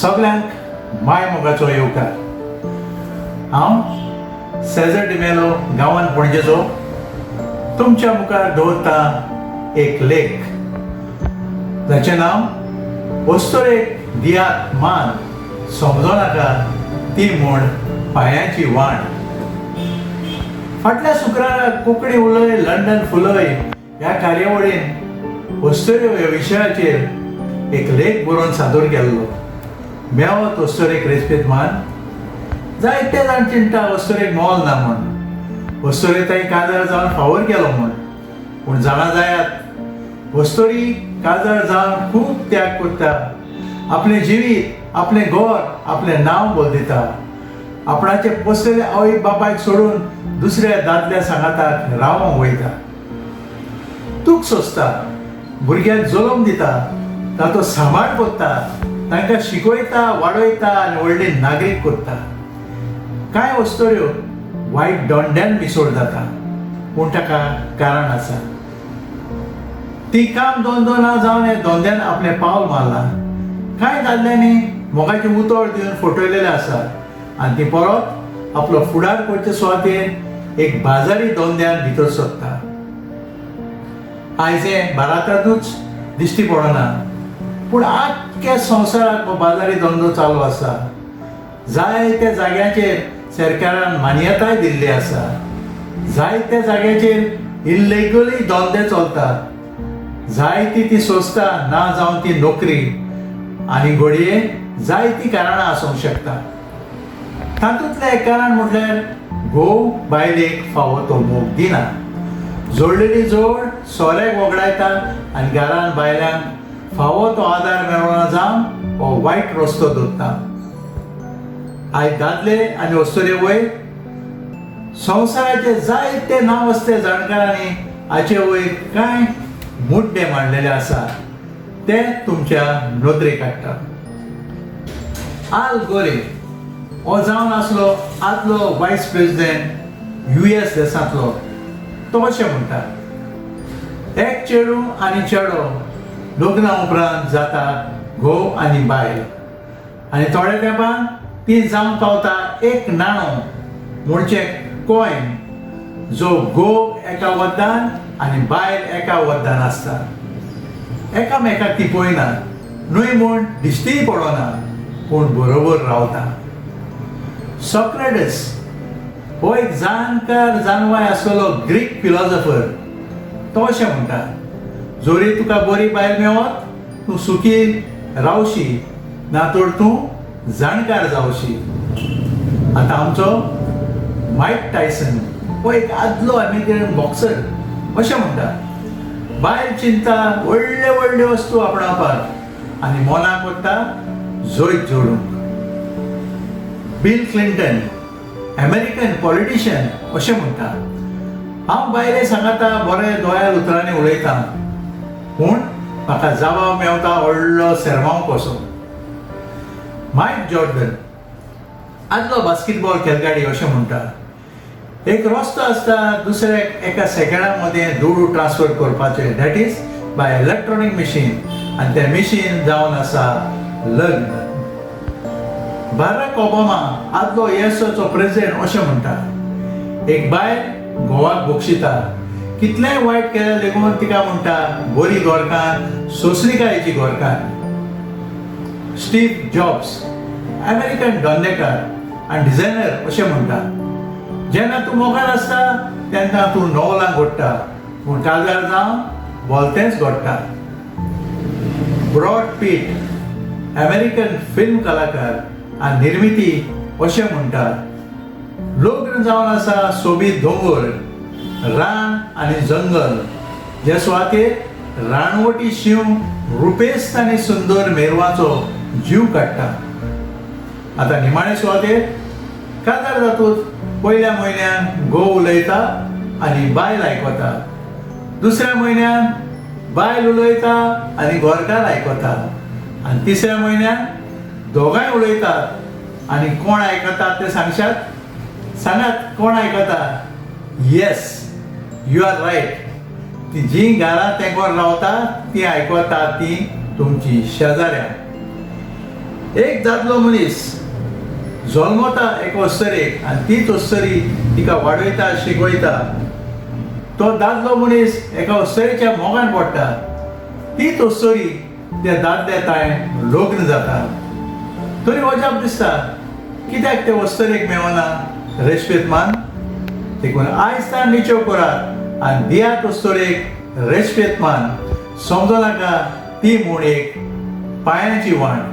सगळ्यांक माय मोगाचो येवकार. हांव सेजर डिमेलो गांवांत पणजेचो तुमच्या मुखार दवरता एक लेख जाचें नांव वस्तुरेक दियात मान समजो नाका ती म्हूण पांयांची वाण. फाटल्या शुक्राराक कोंकणी उलय लंडन फुलय ह्या कार्यावळीन वस्तुऱ्यो ह्या विशयाचेर एक लेख बरोवन सादर केल्लो. मेवत वस्तुरेक रेस्पेत मान. जायते जाण चिंता वस्तुरेक मोल ना म्हूण, वस्तुरे ताई काजार जावन फावोर केलो म्हूण. पूण जाणा जायात वस्तुरी काजार जावन खूब त्याग करता. आपलें जिवीत, आपलें घर, आपलें नांव बोल दिता. आपणाचे पोसलेले आवय बापायक सोडून दुसऱ्या दादल्या सांगाताक रावोंक वयता. दूख सोंसता, भुरग्यांक जल्म दिता, ताचो सांबाळ करता, तांकां शिकयता, वाडयता आनी व्हडली नागरीक करता. कांय वस्तुऱ्यो वायट दोंड्यान मिसळ जाता, पूण ताका कारण आसा. ती काम दोन जावन हे दोंद्यान आपलें पावल मारलां. कांय दादल्यांनी मोगाची उतोळ दिवन फटयलेले आसा आनी ती परत आपलो फुडार करचे सुवातेर एक बाजारी दोंद्यान भितर सोदता. आयज हें भारतांतूच दिश्टी पडना, पूण आख्ख्या संवसाराक हो बाजारी धंदो चालू आसा. जायत्या जाग्यांचेर सरकारान मान्यताय दिल्ली आसा. जायत्या जाग्यांचेर इल्लिगली धंदे चलतात. जायती ती सोंसता ना जावन ती नोकरी आनी घडये जायतीं कारणां आसूंक शकता. तातूंतलें एक कारण म्हटल्यार घोव बायलेक फावो तो मोग दिना. जोडलेली जोड सोऱ्याक वगडायता आनी घरान बायल्यांक फावो तो आदार मेळना जावन हो वायट रस्तो धरता. आयज दादले आनी वस्तुरे वयर संवसाराचे जायते नांवस्ते जाणकारांनी हाचे वयर कांय मुड्डे मांडलेले आसा ते तुमच्या नदरेक हाडटा. आल गोरे हो जावन आसलो आदलो वायस प्रेसिडेंट US देशांतलो. तो अशें म्हणटा, एक चेडूं आनी चेडो लग्ना उपरांत जाता घोव आनी बायल आनी थोड्या तेंपान ती जावन पावता एक नाणो म्हणचे कॉयन जो घोव एका वद्दान आनी बायल एका वद्दान आसता. एकामेकाक ती पळयना, न्हय म्हूण दिश्टीय पडना, पूण बरोबर रावता. सॉक्रेटिस हो एक जाणकार जानवाय आसलेलो ग्रीक फिलॉसॉफर. तो अशें म्हणटा, जोरी तुका बरी बायल मेवत तूं सुखी रावशी, ना तर तूं जाणकार जावशी. आतां आमचो मायक टायसन हो एक आदलो अमेरिकन बॉक्सर अशें म्हणटा, बायल चिंता व्हडले व्हडले वस्तू आपणावपाक आनी मोनाक वता जोयत जोडूंक. बिल क्लिंटन अमेरिकन पॉलिटिशियन अशें म्हणटा, हांव बायले सांगाता बरें दोळ्या उतरांनी उलयतां, पूण म्हाका जबाब मेवता व्हडलो सेरमांव कसो. मायक जॉर्डन आदलो बास्केटबॉल खेळगडी अशें म्हणटा, एक रस्तो आसता दुसऱ्याक एका सेकंडा मदें दुडू ट्रान्सफर करपाचें, that is by electronic machine, आनी तें मशीन जावन आसा लग्न. बाराक ओबामा आदलो USAचो प्रेसिडेंट अशें म्हणटा, एक बायल घोवाक बक्षिता, कितलेंय वायट केलें लेगून तिका म्हणटा बरी गोरकान सोंसरीकायेची गोरकान. स्टीव जॉब्स अमेरिकन धंदेकार आनी डिझायनर अशें म्हणटा, जेन्ना तूं मोगान आसता तेन्ना तूं नवलांक घडटा, पूण काजार जावन भलतेंच घडटा. ब्रॉड पीट अमेरिकन फिल्म कलाकार आनी निर्मिती अशें म्हणटा, लग्न जावन आसा सोबीत दोंगर, रान आनी जंगल, जे सुवातेर रानवटी शिव रुपेस्त आनी सुंदर मेरवाचो जीव काडटा. आतां निमाणे सुवातेर काजार जातूच पयल्या म्हयन्यान घोव उलयता आनी बायल आयकता, दुसऱ्या म्हयन्यान बायल उलयता आनी गोरकार आयकता, आनी तिसऱ्या म्हयन्यान दोगांय उलयतात आनी कोण आयकतात ते सांगशात? सांगात कोण आयकता? Yes, you are right. ती जी घरांत तेंकोर रावता ती आयकता ती तुमची शेजाऱ्यां. एक दादलो मनीस जल्मता एका अस्तरेक आनी तीच अस्तरी तिका वाडयता शिकयता. तो दादलो मनीस एका अस्तरेच्या मोगान पडटा. तीच अस्तरी त्या दादल्या तायेन लग्न जाता. तरी अजाप दिसता कित्याक ते अस्तरेक मेवना रेशपेत मान. देखून आयज तार निचो करात आनी दियात अस्तरेक रेशपेत मान. समजो नाका ती म्हूण एक पांयांची वाण.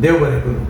देव बरें करूं.